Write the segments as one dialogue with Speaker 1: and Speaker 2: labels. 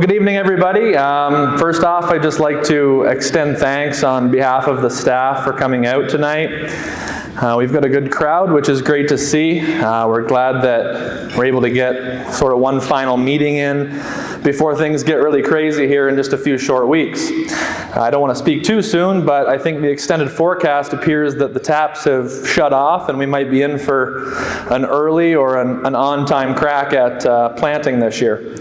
Speaker 1: Good evening, everybody. First off, I'd just like to extend thanks on behalf of the staff for coming out tonight. We've got a good crowd, which is great to see. We're glad that we're able to get sort of one final meeting in before things get really crazy here in just a few short weeks. I don't want to speak too soon, but I think the extended forecast appears that the taps have shut off and we might be in for an early or an on-time crack at planting this year.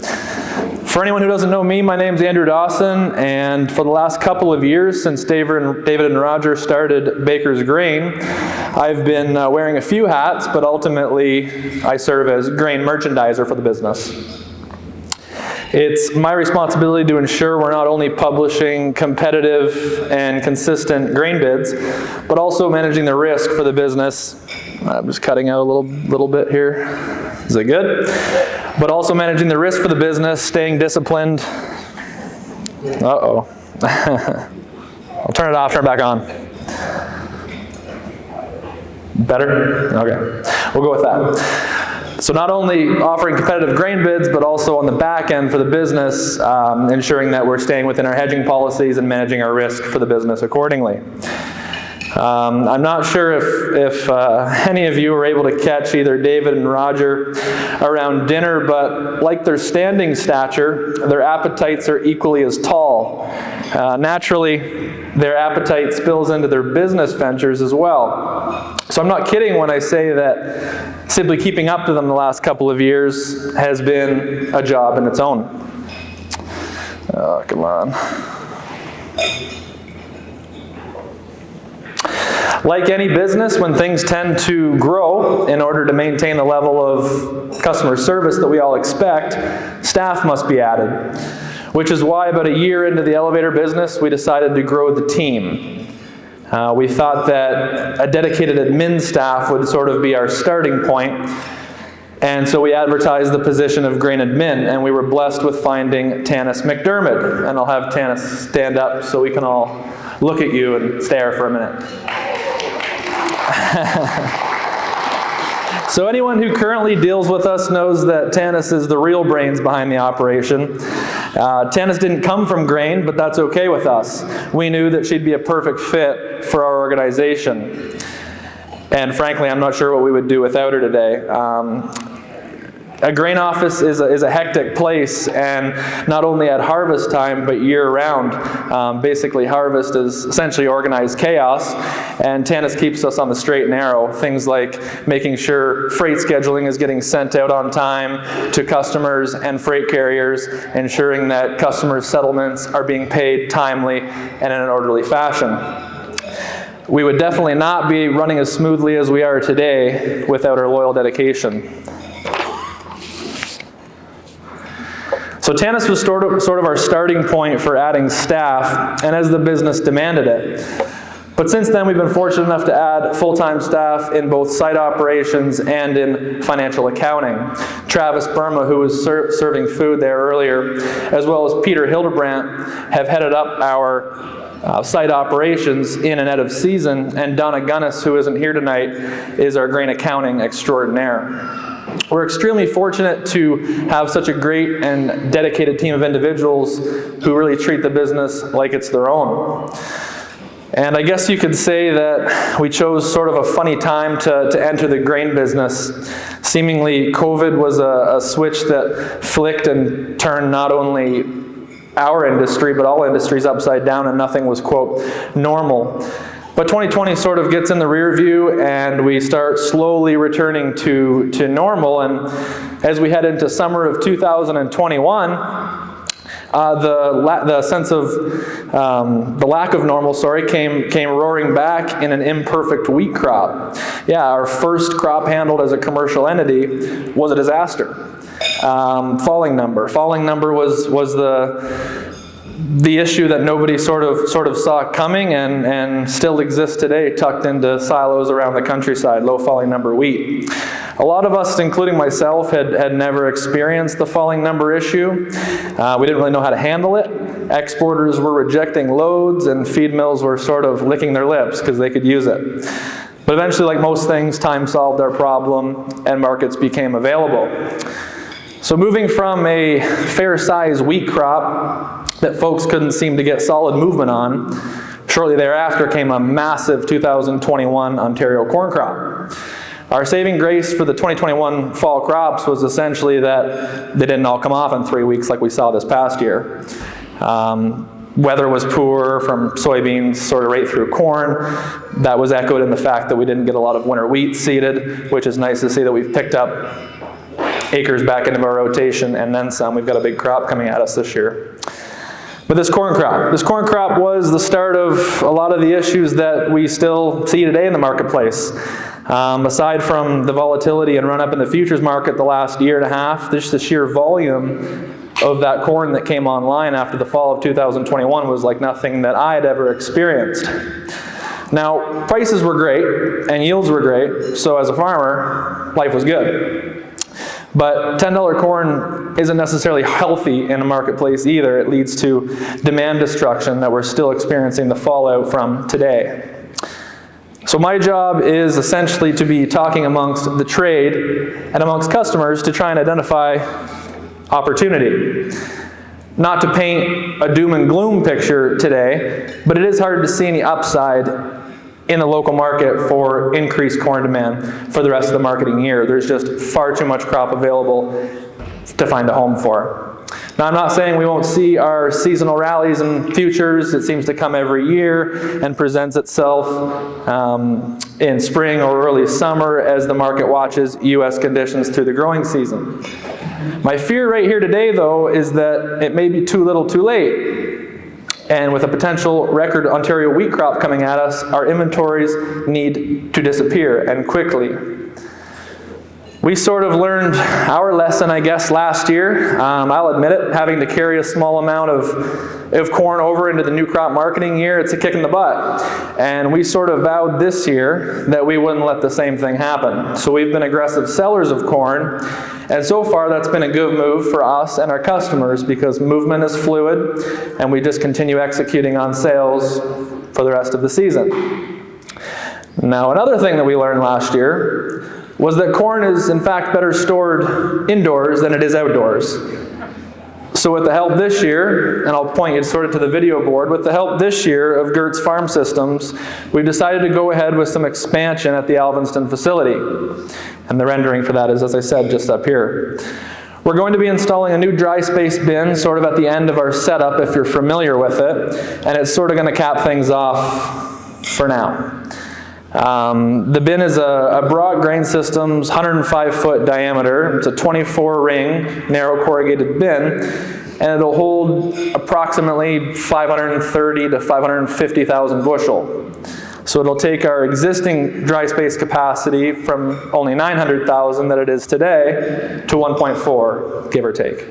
Speaker 1: For anyone who doesn't know me, my name's Andrew Dawson, and for the last couple of years, since David and Roger started Bacres Grain, I've been wearing a few hats, but ultimately I serve as grain merchandiser for the business. It's my responsibility to ensure we're not only publishing competitive and consistent grain bids, but also managing the risk for the business. I'm just cutting out a little bit here. Is it good? But also managing the risk for the business, staying disciplined. Uh-oh. I'll turn it off, turn it back on. Better? Okay. We'll go with that. So not only offering competitive grain bids, but also on the back end for the business, ensuring that we're staying within our hedging policies and managing our risk for the business accordingly. I'm not sure if any of you were able to catch either David and Roger around dinner, but like their standing stature, their appetites are equally as tall. Naturally, their appetite spills into their business ventures as well. So I'm not kidding when I say that simply keeping up to them the last couple of years has been a job in its own. Oh, come on. Like any business, when things tend to grow, in order to maintain the level of customer service that we all expect, staff must be added. Which is why about a year into the elevator business, we decided to grow the team. We thought that a dedicated admin staff would sort of be our starting point, and so we advertised the position of grain admin, and we were blessed with finding Tanis McDermott. And I'll have Tanis stand up so we can all look at you and stare for a minute. So anyone who currently deals with us knows that Tanis is the real brains behind the operation. Tanis didn't come from grain, but that's okay with us. We knew that she'd be a perfect fit for our organization. And frankly, I'm not sure what we would do without her today. A grain office is a hectic place, and not only at harvest time, but year-round. Basically, harvest is essentially organized chaos, and Tanis keeps us on the straight and narrow. Things like making sure freight scheduling is getting sent out on time to customers and freight carriers, ensuring that customers' settlements are being paid timely and in an orderly fashion. We would definitely not be running as smoothly as we are today without our loyal dedication. So Tanis was sort of our starting point for adding staff, and as the business demanded it. But since then, we've been fortunate enough to add full-time staff in both site operations and in financial accounting. Travis Burma, who was serving food there earlier, as well as Peter Hildebrandt, have headed up our site operations in and out of season, and Donna Gunnis, who isn't here tonight, is our grain accounting extraordinaire. We're extremely fortunate to have such a great and dedicated team of individuals who really treat the business like it's their own. And I guess you could say that we chose sort of a funny time to enter the grain business. Seemingly, COVID was a switch that flicked and turned not only our industry, but all industries upside down, and nothing was, quote, normal. But 2020 sort of gets in the rear view, and we start slowly returning to normal. And as we head into summer of 2021, the sense of the lack of normal, came roaring back in an imperfect wheat crop. Yeah, our first crop handled as a commercial entity was a disaster. Falling number was the issue that nobody sort of saw coming, and still exists today, tucked into silos around the countryside, low falling number wheat. A lot of us, including myself, had never experienced the falling number issue. We didn't really know how to handle it. Exporters were rejecting loads, and feed mills were sort of licking their lips because they could use it. But eventually, like most things, time solved our problem and markets became available. So moving from a fair-sized wheat crop that folks couldn't seem to get solid movement on, shortly thereafter came a massive 2021 Ontario corn crop. Our saving grace for the 2021 fall crops was essentially that they didn't all come off in 3 weeks like we saw this past year. Weather was poor from soybeans sort of right through corn. That was echoed in the fact that we didn't get a lot of winter wheat seeded, which is nice to see that we've picked up acres back into our rotation and then some. We've got a big crop coming at us this year. But this corn crop was the start of a lot of the issues that we still see today in the marketplace. Aside from the volatility and run up in the futures market the last year and a half, the sheer volume of that corn that came online after the fall of 2021 was like nothing that I had ever experienced. Now, prices were great and yields were great, so as a farmer, life was good. But $10 corn isn't necessarily healthy in a marketplace either. It leads to demand destruction that we're still experiencing the fallout from today. So my job is essentially to be talking amongst the trade and amongst customers to try and identify opportunity. Not to paint a doom and gloom picture today, but it is hard to see any upside in the local market for increased corn demand for the rest of the marketing year. There's just far too much crop available to find a home for. Now, I'm not saying we won't see our seasonal rallies in futures. It seems to come every year and presents itself in spring or early summer as the market watches U.S. conditions through the growing season. My fear right here today, though, is that it may be too little too late. And with a potential record Ontario wheat crop coming at us, our inventories need to disappear, and quickly. We sort of learned our lesson, I guess, last year. I'll admit it, having to carry a small amount of corn over into the new crop marketing year, it's a kick in the butt. And we sort of vowed this year that we wouldn't let the same thing happen. So we've been aggressive sellers of corn, and so far that's been a good move for us and our customers because movement is fluid, and we just continue executing on sales for the rest of the season. Now, another thing that we learned last year was that corn is in fact better stored indoors than it is outdoors. So with the help this year, and I'll point you sort of to the video board, with the help this year of Gertz Farm Systems, we've decided to go ahead with some expansion at the Alvinston facility. And the rendering for that is, as I said, just up here. We're going to be installing a new dry space bin sort of at the end of our setup if you're familiar with it, and it's sort of going to cap things off for now. The bin is a Bacres Grain Systems 105-foot diameter. It's a 24-ring narrow corrugated bin, and it'll hold approximately 530 to 550,000 bushel. So it'll take our existing dry space capacity from only 900,000 that it is today to 1.4, give or take.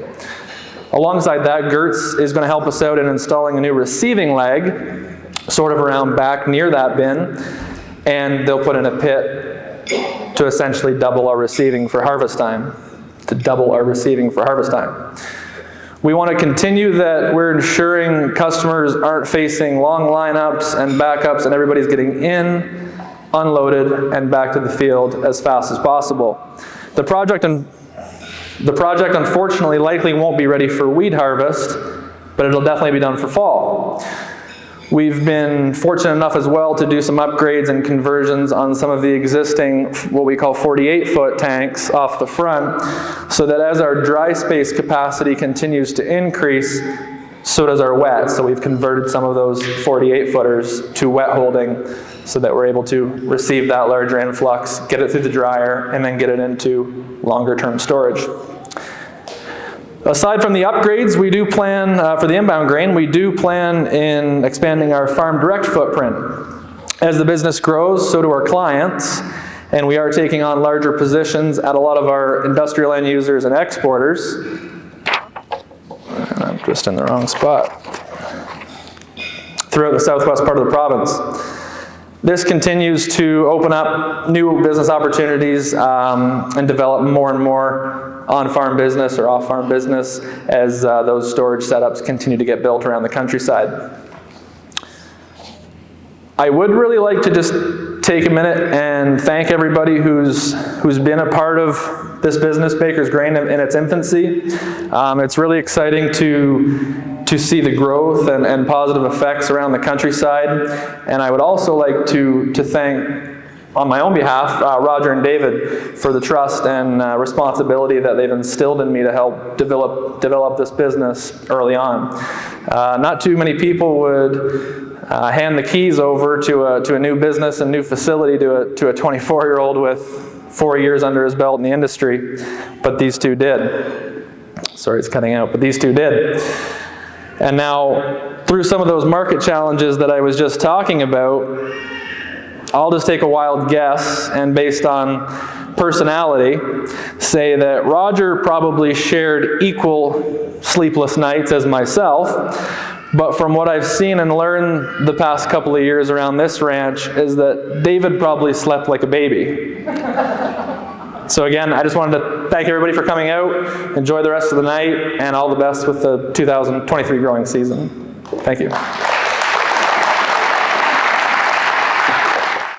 Speaker 1: Alongside that, Gertz is going to help us out in installing a new receiving leg, sort of around back near that bin, and they'll put in a pit to essentially double our receiving for harvest time. We want to continue that we're ensuring customers aren't facing long lineups and backups and everybody's getting in, unloaded, and back to the field as fast as possible. The project unfortunately likely won't be ready for wheat harvest, but it'll definitely be done for fall. We've been fortunate enough as well to do some upgrades and conversions on some of the existing, what we call 48-foot tanks off the front, so that as our dry space capacity continues to increase, so does our wet. So we've converted some of those 48-footers to wet holding so that we're able to receive that larger influx, get it through the dryer, and then get it into longer-term storage. Aside from the upgrades, we do plan, for the inbound grain, we do plan in expanding our farm direct footprint. As the business grows, so do our clients, and we are taking on larger positions at a lot of our industrial end users and exporters. And I'm just in the wrong spot. Throughout the southwest part of the province. This continues to open up new business opportunities and develop more and more on-farm business or off-farm business as those storage setups continue to get built around the countryside. I would really like to just take a minute and thank everybody who's been a part of this business, Bacres Grain, in its infancy. It's really exciting to see the growth and positive effects around the countryside. And I would also like to thank, on my own behalf, Roger and David for the trust and responsibility that they've instilled in me to help develop this business early on. Not too many people would hand the keys over to a new business and new facility to a 24-year-old with 4 years under his belt in the industry, but these two did. Sorry, it's cutting out, but these two did. And now, through some of those market challenges that I was just talking about, I'll just take a wild guess, and based on personality, say that Roger probably shared equal sleepless nights as myself, but from what I've seen and learned the past couple of years around this ranch is that David probably slept like a baby. So again, I just wanted to thank everybody for coming out. Enjoy the rest of the night, and all the best with the 2023 growing season. Thank you.